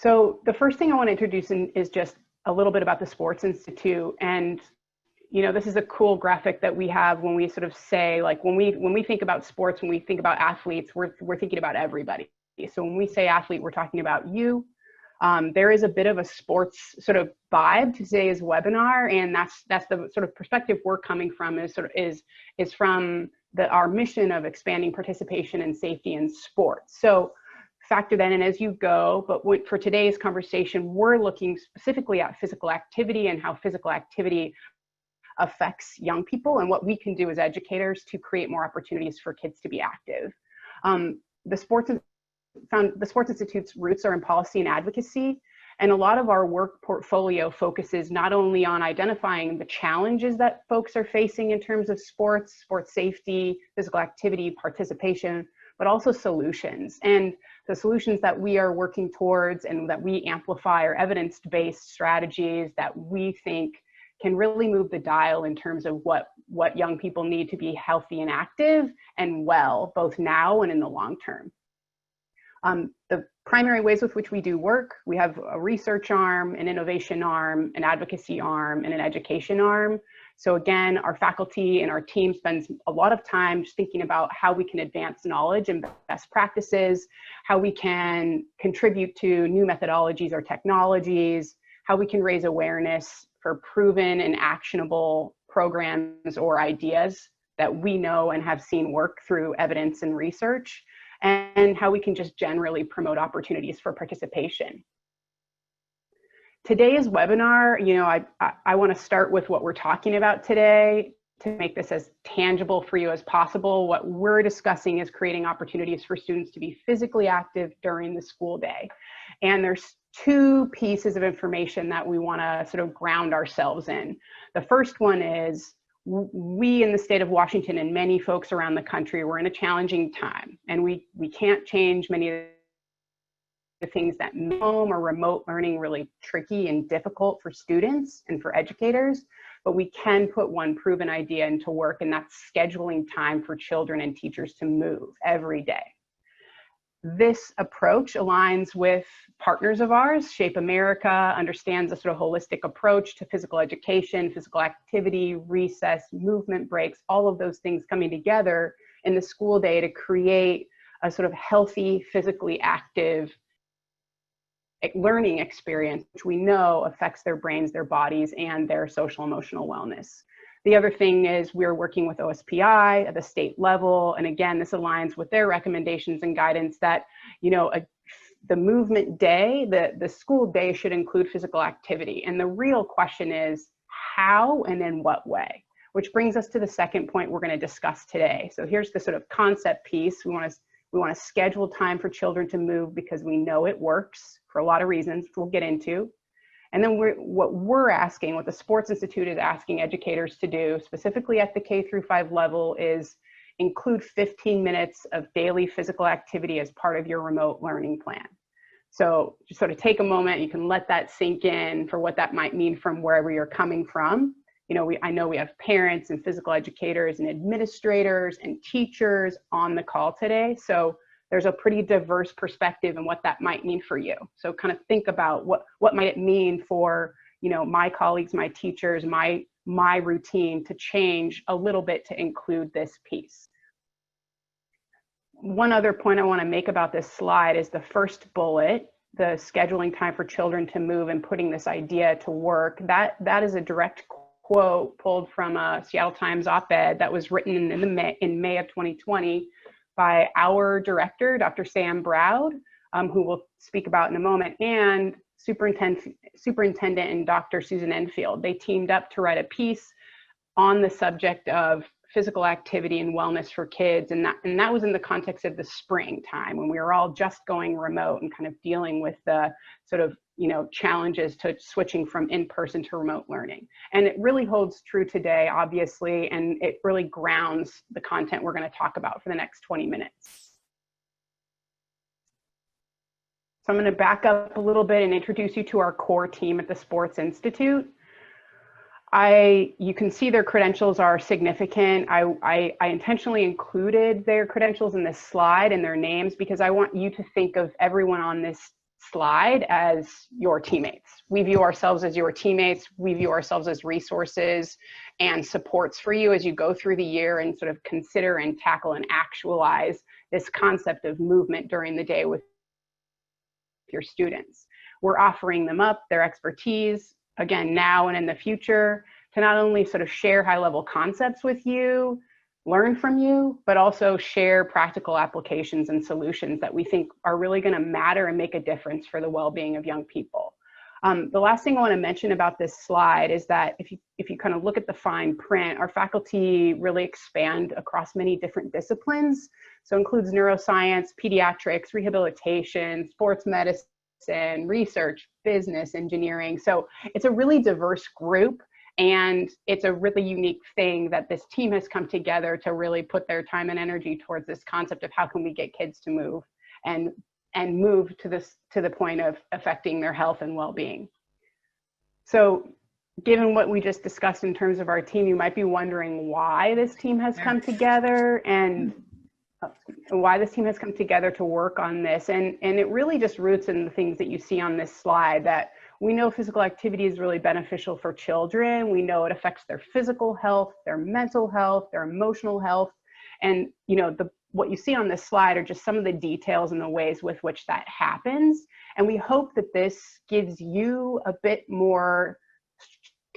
So the first thing I want to introduce is just a little bit about the Sports Institute. And, this is a cool graphic that we have when we sort of say, like, when we think about sports, when we think about athletes, we're thinking about everybody. So when we say athlete, we're talking about you. There is a bit of a sports sort of vibe to today's webinar, and that's the sort of perspective we're coming from is from our mission of expanding participation and safety in sports. So factor that in as you go, but for today's conversation, we're looking specifically at physical activity and how physical activity affects young people and what we can do as educators to create more opportunities for kids to be active. The Sports Institute's roots are in policy and advocacy, and a lot of our work portfolio focuses not only on identifying the challenges that folks are facing in terms of sports safety, physical activity, participation, but also solutions. And the solutions that we are working towards and that we amplify are evidence-based strategies that we think can really move the dial in terms of what young people need to be healthy and active and well, both now and in the long term. The primary ways with which we do work, we have a research arm, an innovation arm, an advocacy arm, and an education arm. So again, our faculty and our team spends a lot of time just thinking about how we can advance knowledge and best practices, how we can contribute to new methodologies or technologies, how we can raise awareness for proven and actionable programs or ideas that we know and have seen work through evidence and research, and how we can just generally promote opportunities for participation. Today's webinar, I want to start with what we're talking about today to make this as tangible for you as possible. What we're discussing is creating opportunities for students to be physically active during the school day. And there's two pieces of information that we want to sort of ground ourselves in. The first one is we in the state of Washington and many folks around the country, we're in a challenging time, and we can't change many of the things that make home or remote learning really tricky and difficult for students and for educators, but we can put one proven idea into work, and that's scheduling time for children and teachers to move every day. This approach aligns with partners of ours. Shape America understands a sort of holistic approach to physical education, physical activity, recess, movement breaks, all of those things coming together in the school day to create a sort of healthy, physically active learning experience, which we know affects their brains, their bodies, and their social emotional wellness. The other thing is we're working with OSPI at the state level. And again, this aligns with their recommendations and guidance that, the movement day, the school day should include physical activity. And the real question is how and in what way, which brings us to the second point we're going to discuss today. So here's the sort of concept piece. We want to schedule time for children to move because we know it works for a lot of reasons we'll get into. And then what the Sports Institute is asking educators to do, specifically at the K-5 level, is include 15 minutes of daily physical activity as part of your remote learning plan. So just sort of take a moment, you can let that sink in for what that might mean from wherever you're coming from. I know we have parents and physical educators and administrators and teachers on the call today. So there's a pretty diverse perspective and what that might mean for you. So kind of think about what might it mean for, my colleagues, my teachers, my routine to change a little bit to include this piece. One other point I want to make about this slide is the first bullet, the scheduling time for children to move and putting this idea to work. That is a direct quote pulled from a Seattle Times op-ed that was written in May of 2020 by our director, Dr. Sam Browd, who we'll speak about in a moment, and superintendent and Dr. Susan Enfield. They teamed up to write a piece on the subject of physical activity and wellness for kids, and that was in the context of the spring time when we were all just going remote and kind of dealing with the sort of challenges to switching from in-person to remote learning. And it really holds true today, obviously, and it really grounds the content we're going to talk about for the next 20 minutes. So I'm going to back up a little bit and introduce you to our core team at the Sports Institute. You can see their credentials are significant. I intentionally included their credentials in this slide and their names because I want you to think of everyone on this slide as your teammates. We view ourselves as your teammates. We view ourselves as resources and supports for you as you go through the year and sort of consider and tackle and actualize this concept of movement during the day with your students. We're offering them up their expertise, again, now and in the future, to not only sort of share high-level concepts with you, learn from you, but also share practical applications and solutions that we think are really going to matter and make a difference for the well-being of young people. The last thing I want to mention about this slide is that if you kind of look at the fine print, our faculty really expand across many different disciplines. So it includes neuroscience, pediatrics, rehabilitation, sports medicine, research, business, engineering. So it's a really diverse group. And it's a really unique thing that this team has come together to really put their time and energy towards this concept of how can we get kids to move and move to the point of affecting their health and well-being. So given what we just discussed in terms of our team, you might be wondering why this team has come together and why this team has come together to work on this. And it really just roots in the things that you see on this slide, that we know physical activity is really beneficial for children. We know it affects their physical health, their mental health, their emotional health. And what you see on this slide are just some of the details and the ways with which that happens. And we hope that this gives you a bit more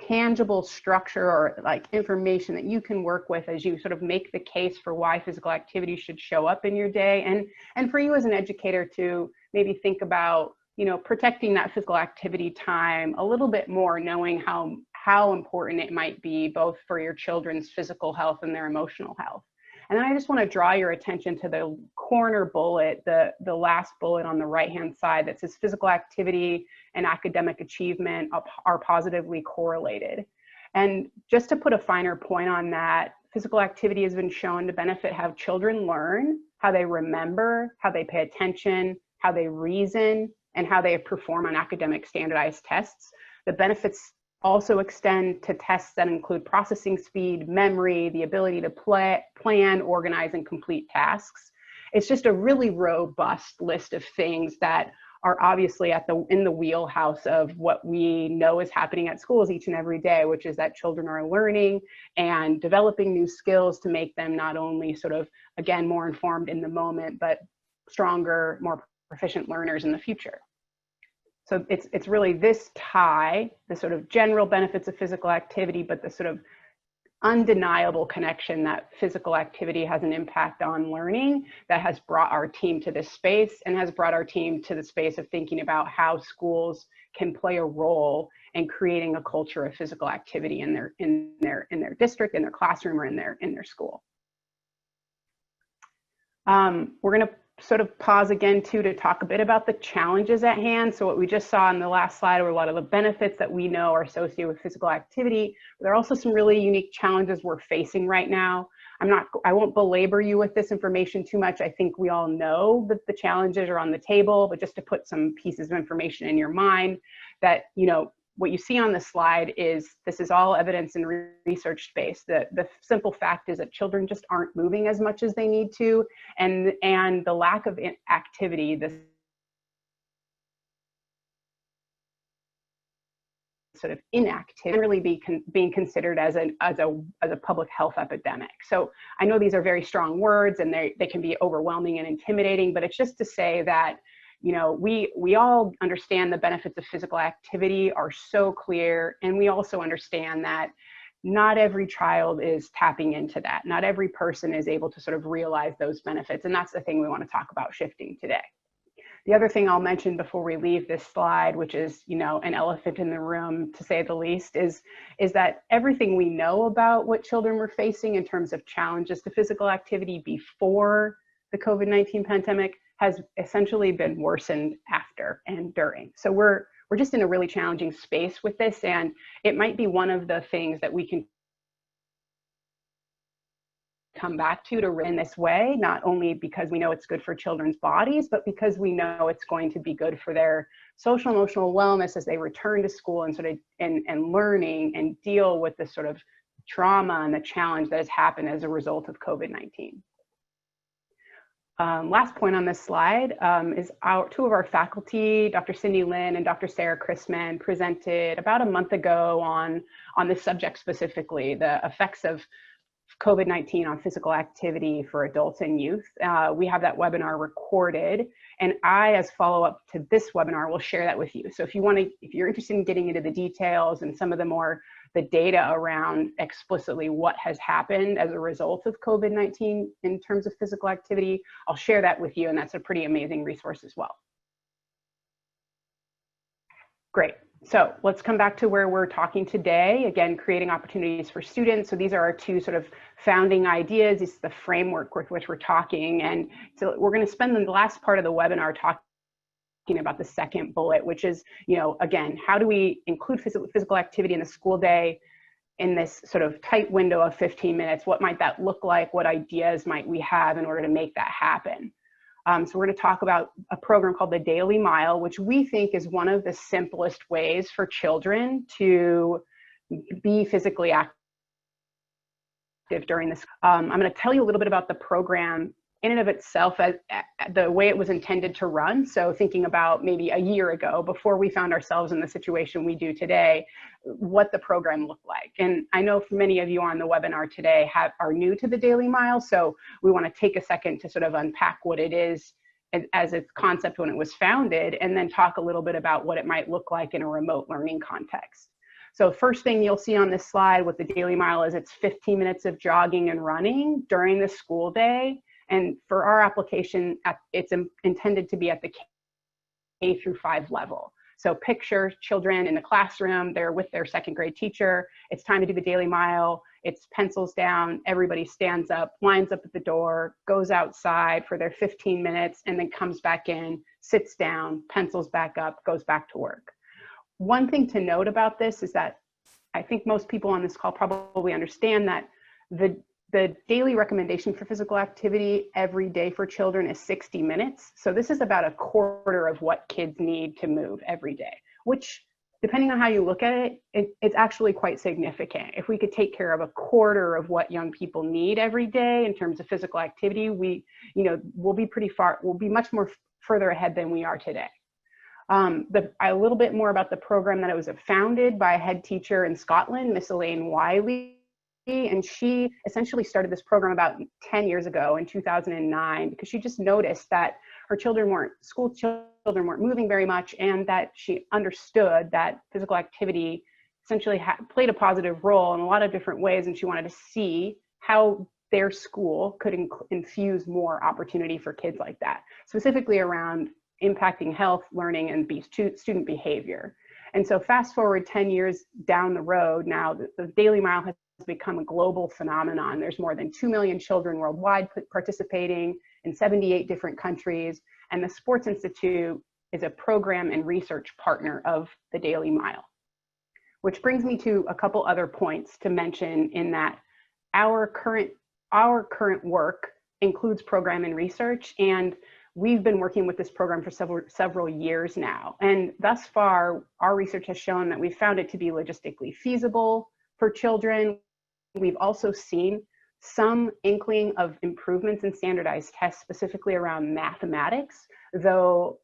tangible structure or like information that you can work with as you sort of make the case for why physical activity should show up in your day. And for you as an educator to maybe think about protecting that physical activity time a little bit more, knowing how important it might be both for your children's physical health and their emotional health. And then I just want to draw your attention to the corner bullet, the last bullet on the right-hand side that says physical activity and academic achievement are positively correlated. And just to put a finer point on that, physical activity has been shown to benefit how children learn, how they remember, how they pay attention, how they reason, and how they perform on academic standardized tests. The benefits also extend to tests that include processing speed, memory, the ability to plan, organize, and complete tasks. It's just a really robust list of things that are obviously in the wheelhouse of what we know is happening at schools each and every day, which is that children are learning and developing new skills to make them not only sort of, again, more informed in the moment, but stronger, more proficient learners in the future. So it's really this tie, the sort of general benefits of physical activity, but the sort of undeniable connection that physical activity has an impact on learning that has brought our team to this space and has brought our team to the space of thinking about how schools can play a role in creating a culture of physical activity in their district, in their classroom, or in their school. We're going to sort of pause again too to talk a bit about the challenges at hand. So what we just saw in the last slide were a lot of the benefits that we know are associated with physical activity. There are also some really unique challenges we're facing right now. I won't belabor you with this information too much. I think we all know that the challenges are on the table, but just to put some pieces of information in your mind that, what you see on the slide is this is all evidence and research space. The simple fact is that children just aren't moving as much as they need to, and the lack of activity, this sort of inactivity, really being considered as a public health epidemic. So I know these are very strong words and they can be overwhelming and intimidating, but it's just to say that we all understand the benefits of physical activity are so clear, and we also understand that not every child is tapping into that. Not every person is able to sort of realize those benefits, and that's the thing we want to talk about shifting today. The other thing I'll mention before we leave this slide, which is an elephant in the room to say the least, is that everything we know about what children were facing in terms of challenges to physical activity before the COVID-19 pandemic has essentially been worsened after and during. So we're just in a really challenging space with this, and it might be one of the things that we can come back to in this way, not only because we know it's good for children's bodies, but because we know it's going to be good for their social emotional wellness as they return to school and sort of and learning and deal with the sort of trauma and the challenge that has happened as a result of COVID-19. last point on this slide is two of our faculty, Dr. Cindy Lin and Dr. Sarah Chrisman, presented about a month ago on this subject specifically, the effects of COVID-19 on physical activity for adults and youth. We have that webinar recorded, and I, as follow-up to this webinar, will share that with you. So if you're interested in getting into the details and some of the data around explicitly what has happened as a result of COVID-19 in terms of physical activity, I'll share that with you, and that's a pretty amazing resource as well. Great. So let's come back to where we're talking today. Again, creating opportunities for students. So these are our two sort of founding ideas. This is the framework with which we're talking. And so we're going to spend the last part of the webinar talking about the second bullet, which is, again, how do we include physical activity in the school day in this sort of tight window of 15 minutes? What might that look like? What ideas might we have in order to make that happen? So we're going to talk about a program called the Daily Mile, which we think is one of the simplest ways for children to be physically active during this. I'm going to tell you a little bit about the program in and of itself, as the way it was intended to run. So thinking about maybe a year ago, before we found ourselves in the situation we do today, what the program looked like. And I know for many of you on the webinar today are new to the Daily Mile, so we want to take a second to sort of unpack what it is as its concept when it was founded, and then talk a little bit about what it might look like in a remote learning context. So first thing you'll see on this slide with the Daily Mile is it's 15 minutes of jogging and running during the school day. And for our application, it's intended to be at the K through 5 level. So picture children in the classroom, they're with their second grade teacher. It's time to do the Daily Mile. It's pencils down, everybody stands up, lines up at the door, goes outside for their 15 minutes, and then comes back in, sits down, pencils back up, goes back to work. One thing to note about this is that I think most people on this call probably understand that the daily recommendation for physical activity every day for children is 60 minutes. So this is about a quarter of what kids need to move every day, which, depending on how you look at it, it's actually quite significant. If we could take care of a quarter of what young people need every day in terms of physical activity, we'll be much more further ahead than we are today. A little bit more about the program, that it was founded by a head teacher in Scotland, Miss Elaine Wiley. And she essentially started this program about 10 years ago in 2009, because she just noticed that her school children weren't moving very much, and that she understood that physical activity essentially played a positive role in a lot of different ways. And she wanted to see how their school could infuse more opportunity for kids like that, specifically around impacting health, learning, and student behavior. And so fast forward 10 years down the road, now the Daily Mile has become a global phenomenon. There's more than 2 million children worldwide participating in 78 different countries. And the Sports Institute is a program and research partner of the Daily Mile. Which brings me to a couple other points to mention, in that our current work includes program and research, and we've been working with this program for several years now. And thus far, our research has shown that we've found it to be logistically feasible for children. We've also seen some inkling of improvements in standardized tests, specifically around mathematics, though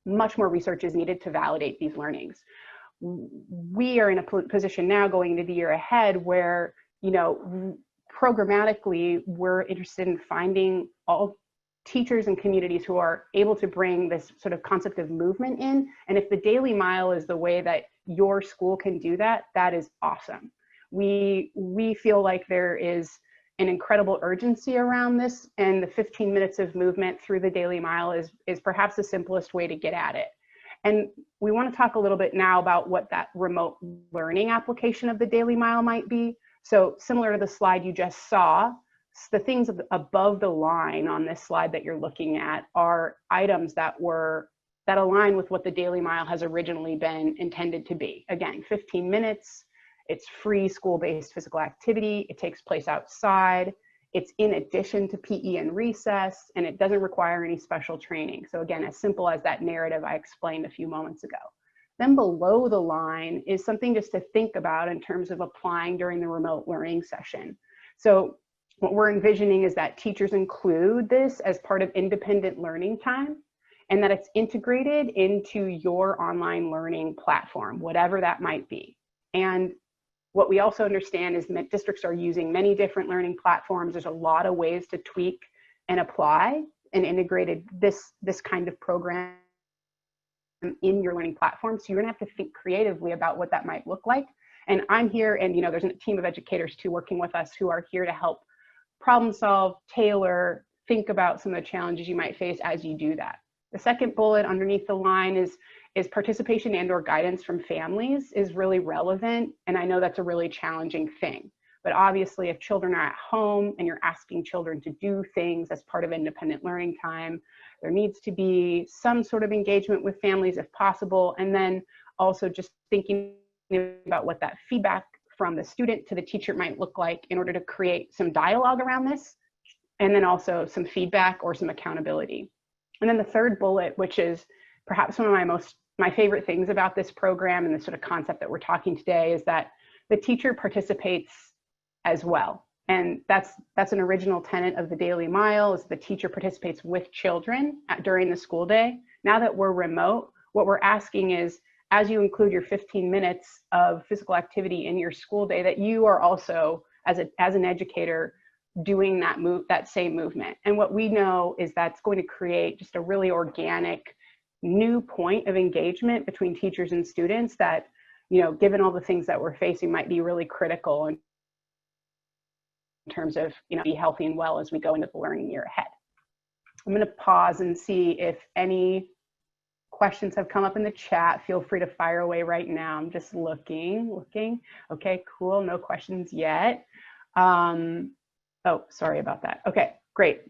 much more research is needed to validate these learnings. We are in a position now going into the year ahead where, programmatically, we're interested in finding all teachers and communities who are able to bring this sort of concept of movement in. And if the Daily Mile is the way that your school can do that, that is awesome. We feel like there is an incredible urgency around this, and the 15 minutes of movement through the Daily Mile is perhaps the simplest way to get at it. And we want to talk a little bit now about what that remote learning application of the Daily Mile might be. So similar to the slide you just saw, the things above the line on this slide that you're looking at are items that align with what the Daily Mile has originally been intended to be. Again, 15 minutes, it's free school-based physical activity, it takes place outside, it's in addition to PE and recess, and it doesn't require any special training. So again, as simple as that narrative I explained a few moments ago. Then below the line is something just to think about in terms of applying during the remote learning session. So what we're envisioning is that teachers include this as part of independent learning time, and that it's integrated into your online learning platform, whatever that might be. And what we also understand is that districts are using many different learning platforms. There's a lot of ways to tweak and apply and integrated this kind of program in your learning platform. So you're gonna have to think creatively about what that might look like. And I'm here, and there's a team of educators too working with us who are here to help problem solve, tailor, think about some of the challenges you might face as you do that. The second bullet underneath the line is participation and or guidance from families is really relevant. And I know that's a really challenging thing. But obviously, if children are at home and you're asking children to do things as part of independent learning time, there needs to be some sort of engagement with families if possible. And then also just thinking about what that feedback from the student to the teacher might look like in order to create some dialogue around this, and then also some feedback or some accountability. And then the third bullet, which is perhaps one of my favorite things about this program and the sort of concept that we're talking today, is that the teacher participates as well. And that's an original tenet of the Daily Mile, is the teacher participates with children during the school day. Now that we're remote, what we're asking is, as you include your 15 minutes of physical activity in your school day, that you are also, as an educator, doing that same movement. And what we know is that's going to create just a really organic new point of engagement between teachers and students that, given all the things that we're facing, might be really critical in terms of, be healthy and well as we go into the learning year ahead. I'm going to pause and see if any questions have come up in the chat. Feel free to fire away right now. I'm just looking. Okay, cool. No questions yet. Oh, sorry about that. Okay, great.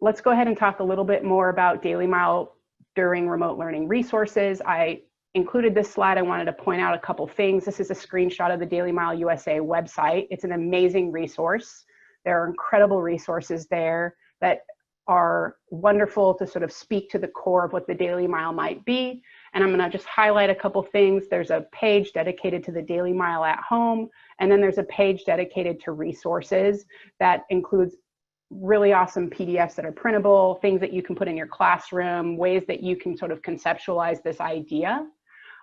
Let's go ahead and talk a little bit more about Daily Mile during remote learning resources. I included this slide. I wanted to point out a couple things. This is a screenshot of the Daily Mile USA website. It's an amazing resource. There are incredible resources there that are wonderful to sort of speak to the core of what the Daily Mile might be. And I'm gonna just highlight a couple things. There's a page dedicated to the Daily Mile at home, and then there's a page dedicated to resources that includes really awesome PDFs that are printable, things that you can put in your classroom, ways that you can sort of conceptualize this idea.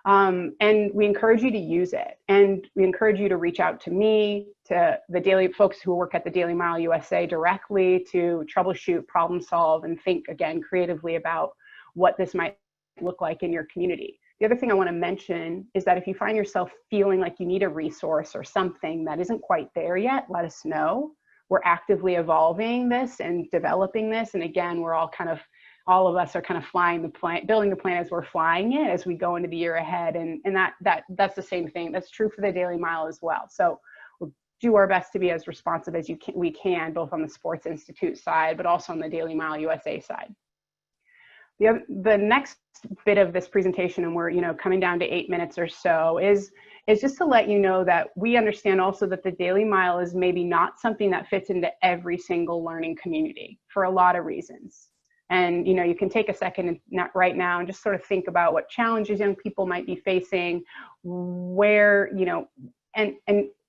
And we encourage you to use it. And we encourage you to reach out to me, to the folks who work at the Daily Mile USA directly, to troubleshoot, problem solve, and think again creatively about what this might look like in your community. The other thing I want to mention is that if you find yourself feeling like you need a resource or something that isn't quite there yet, let us know. We're actively evolving this and developing this. And again, all of us are kind of flying the plane, building the plane as we're flying it as we go into the year ahead. And that's the same thing. That's true for the Daily Mile as well. So we'll do our best to be as responsive as we can, both on the Sports Institute side, but also on the Daily Mile USA side. The next bit of this presentation, and we're coming down to 8 minutes or so, is just to let you know that we understand also that the Daily Mile is maybe not something that fits into every single learning community for a lot of reasons. And you can take a second right now and just sort of think about what challenges young people might be facing, where and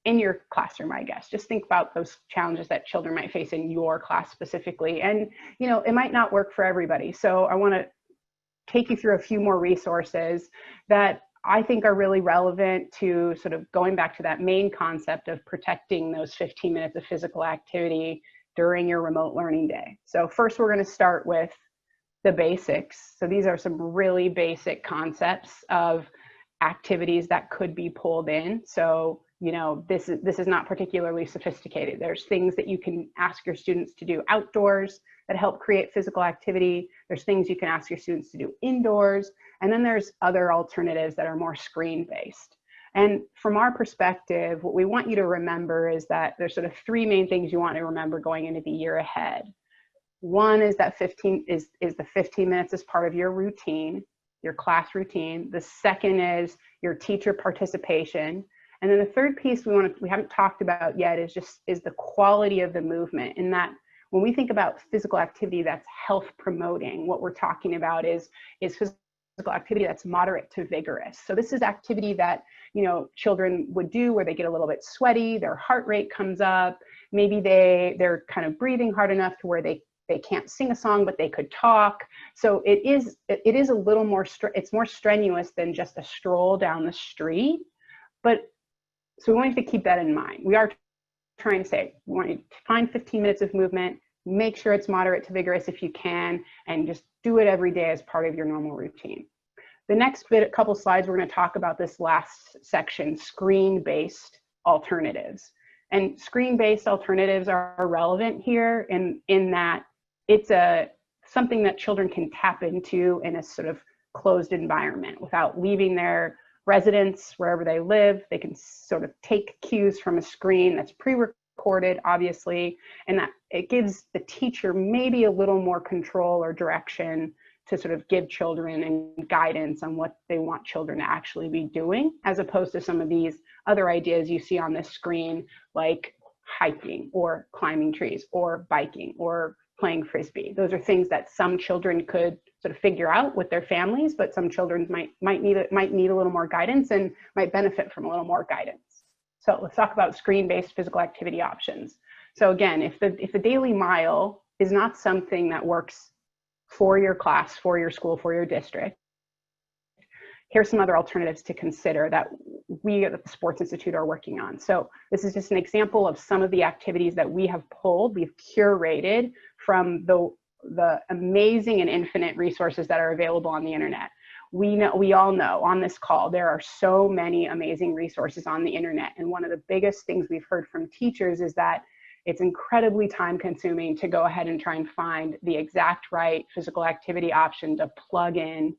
in your classroom, I guess. Just think about those challenges that children might face in your class specifically. And it might not work for everybody. So I want to take you through a few more resources that I think are really relevant to sort of going back to that main concept of protecting those 15 minutes of physical activity during your remote learning day. So first, we're going to start with the basics. So these are some really basic concepts of activities that could be pulled in. So this is not particularly sophisticated. There's things that you can ask your students to do outdoors that help create physical activity. There's things you can ask your students to do indoors. And then there's other alternatives that are more screen-based. And from our perspective, what we want you to remember is that there's sort of three main things you want to remember going into the year ahead. One is that the 15 minutes as part of your routine, your class routine. The second is your teacher participation. And then the third piece we haven't talked about yet is the quality of the movement. In that, when we think about physical activity that's health promoting, what we're talking about is physical activity that's moderate to vigorous. So this is activity that children would do where they get a little bit sweaty, their heart rate comes up, maybe they're kind of breathing hard enough to where they can't sing a song, but they could talk. So it is a little more, it's more strenuous than just a stroll down the street. But so we want you to keep that in mind. We are trying to say, we want you to find 15 minutes of movement, make sure it's moderate to vigorous if you can, and just do it every day as part of your normal routine. The next couple slides, we're going to talk about this last section, screen-based alternatives. And screen-based alternatives are relevant here in that it's something that children can tap into in a sort of closed environment without leaving their residence, wherever they live. They can sort of take cues from a screen that's pre-recorded, obviously, and that it gives the teacher maybe a little more control or direction to sort of give children and guidance on what they want children to actually be doing, as opposed to some of these other ideas you see on this screen, like hiking or climbing trees or biking or playing Frisbee. Those are things that some children could sort of figure out with their families, but some children might need a little more guidance and might benefit from a little more guidance. So let's talk about screen-based physical activity options. So again, if the daily mile is not something that works for your class, for your school, for your district, here's some other alternatives to consider that we at the Sports Institute are working on. So this is just an example of some of the activities that we have pulled, we've curated from the amazing and infinite resources that are available on the internet. We all know on this call, there are so many amazing resources on the internet. And one of the biggest things we've heard from teachers is that it's incredibly time consuming to go ahead and try and find the exact right physical activity option to plug in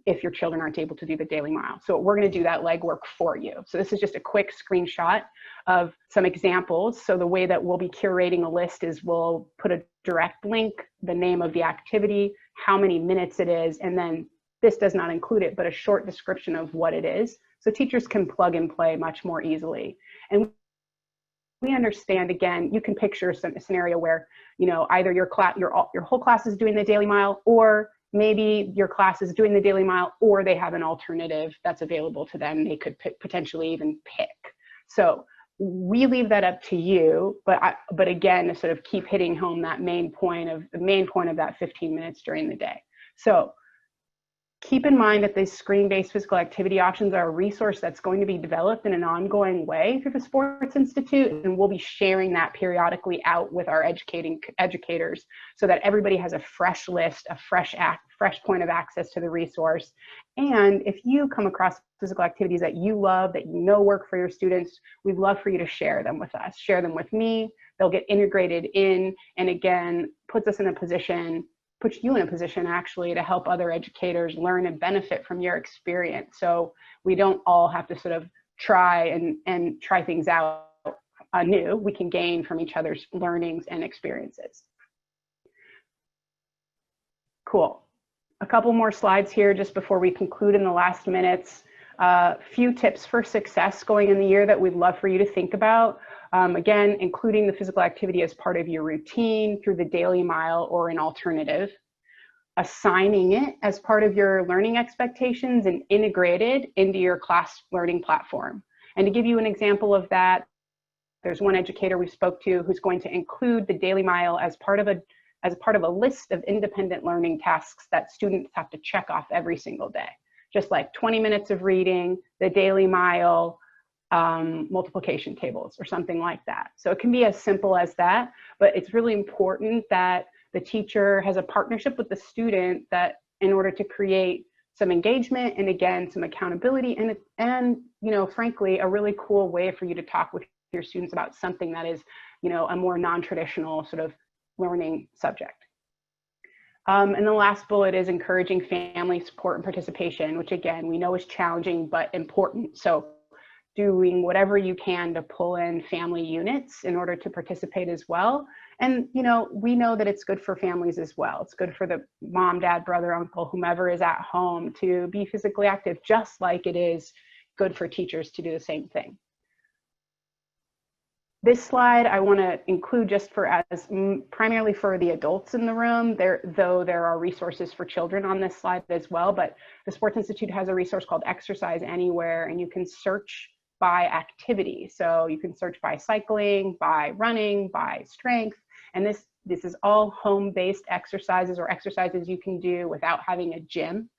if your children aren't able to do the daily mile. So we're going to do that legwork for you. So this is just a quick screenshot of some examples. So the way that we'll be curating a list is we'll put a direct link, the name of the activity, how many minutes it is, and then this does not include it, but a short description of what it is. So teachers can plug and play much more easily. And we understand, again, you can picture a scenario where, either your whole class is doing the daily mile, or maybe your class is doing the daily mile, or they have an alternative that's available to them. They could potentially even pick. So we leave that up to you, but again, to sort of keep hitting home that main point of that 15 minutes during the day. So keep in mind that these screen-based physical activity options are a resource that's going to be developed in an ongoing way through the Sports Institute, and we'll be sharing that periodically out with our educators so that everybody has a fresh list, a fresh point of access to the resource. And if you come across physical activities that you love, that work for your students, we'd love for you to share them with us. Share them with me. They'll get integrated in, and again, puts you in a position actually to help other educators learn and benefit from your experience. So we don't all have to sort of try and try things out anew. We can gain from each other's learnings and experiences. Cool. A couple more slides here just before we conclude in the last minutes. Few tips for success going in the year that we'd love for you to think about. Again, including the physical activity as part of your routine through the daily mile or an alternative. Assigning it as part of your learning expectations and integrated into your class learning platform. And to give you an example of that, there's one educator we spoke to who's going to include the daily mile as part of a list of independent learning tasks that students have to check off every single day. Just like 20 minutes of reading, the daily mile, multiplication tables or something like that. So it can be as simple as that, but it's really important that the teacher has a partnership with the student that in order to create some engagement and again, some accountability and frankly, a really cool way for you to talk with your students about something that is, a more non-traditional sort of learning subject. And the last bullet is encouraging family support and participation, which again, we know is challenging, but important. So doing whatever you can to pull in family units in order to participate as well. And, we know that it's good for families as well. It's good for the mom, dad, brother, uncle, whomever is at home to be physically active, just like it is good for teachers to do the same thing. This slide I want to include just primarily for the adults in the room, though there are resources for children on this slide as well, but the Sports Institute has a resource called Exercise Anywhere, and you can search by activity. So you can search by cycling, by running, by strength. And this is all home-based exercises or exercises you can do without having a gym.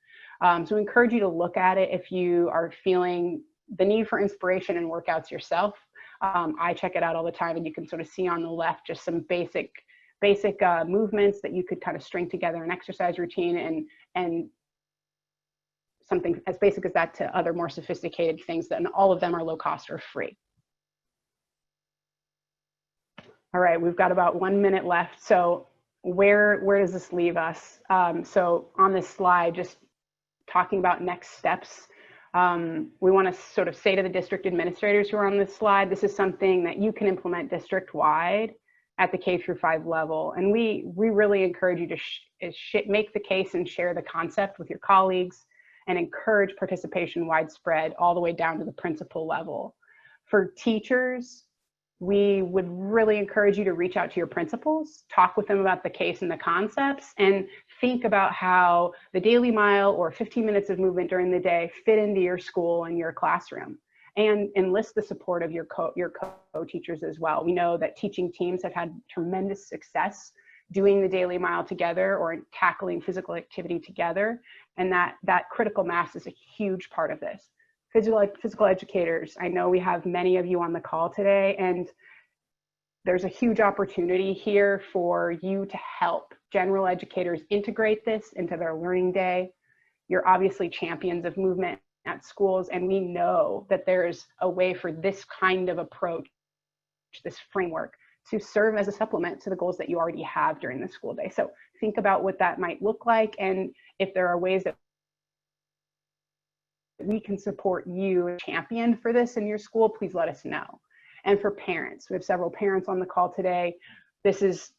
So I encourage you to look at it if you are feeling the need for inspiration and workouts yourself. I check it out all the time, and you can sort of see on the left just some basic movements that you could kind of string together an exercise routine, and something as basic as that to other more sophisticated things, and all of them are low cost or free. All right, we've got about 1 minute left. So where does this leave us? So on this slide, just talking about next steps, we want to sort of say to the district administrators who are on this slide, this is something that you can implement district-wide at the K-5 level. And we really encourage you to make the case and share the concept with your colleagues, and encourage participation widespread all the way down to the principal level. For teachers, we would really encourage you to reach out to your principals, talk with them about the case and the concepts, and think about how the daily mile or 15 minutes of movement during the day fit into your school and your classroom, and enlist the support of your co-teachers as well. We know that teaching teams have had tremendous success doing the daily mile together or tackling physical activity together, and that critical mass is a huge part of this. Physical educators, I know we have many of you on the call today, and there's a huge opportunity here for you to help general educators integrate this into their learning day. You're obviously champions of movement at schools, and we know that there's a way for this kind of approach, this framework, to serve as a supplement to the goals that you already have during the school day. So think about what that might look like, and if there are ways that we can support you champion for this in your school, please let us know. And for parents, we have several parents on the call today. This is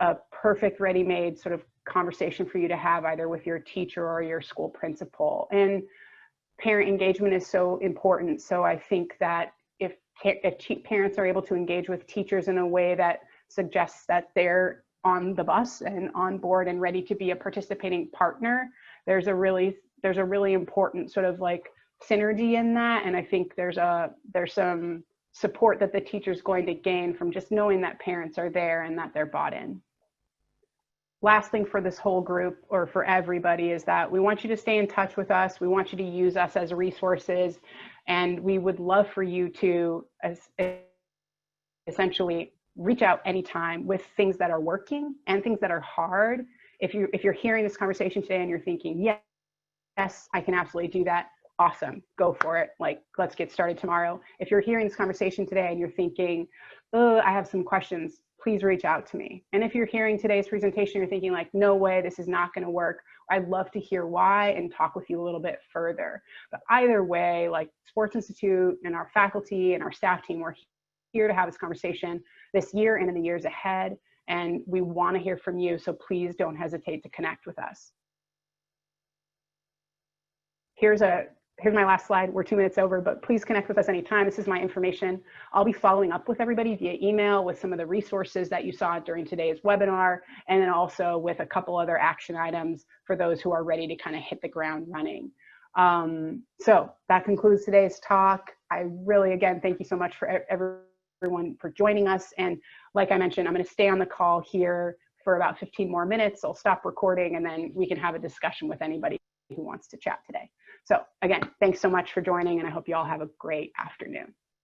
a perfect ready-made sort of conversation for you to have either with your teacher or your school principal. And parent engagement is so important. So I think that if parents are able to engage with teachers in a way that suggests that they're on the bus and on board and ready to be a participating partner, there's a really important sort of like synergy in that. And I think there's some support that the teacher's going to gain from just knowing that parents are there and that they're bought in. Last thing for this whole group, or for everybody, is that we want you to stay in touch with us. We want you to use us as resources, and we would love for you to essentially reach out anytime with things that are working and things that are hard. If you're hearing this conversation today and you're thinking, yes, I can absolutely do that, awesome, go for it. Like, let's get started tomorrow. If you're hearing this conversation today and you're thinking, oh, I have some questions, please reach out to me. And if you're hearing today's presentation, you're thinking like, no way, this is not gonna work, I'd love to hear why and talk with you a little bit further. But either way, like Sports Institute and our faculty and our staff team, we're here to have this conversation this year and in the years ahead. And we wanna hear from you, so please don't hesitate to connect with us. Here's my last slide. We're 2 minutes over, but please connect with us anytime. This is my information. I'll be following up with everybody via email with some of the resources that you saw during today's webinar, and then also with a couple other action items for those who are ready to kind of hit the ground running. So that concludes today's talk. I really, again, thank you so much for everyone for joining us. And like I mentioned, I'm going to stay on the call here for about 15 more minutes. I'll stop recording, and then we can have a discussion with anybody who wants to chat today. So again, thanks so much for joining, and I hope you all have a great afternoon.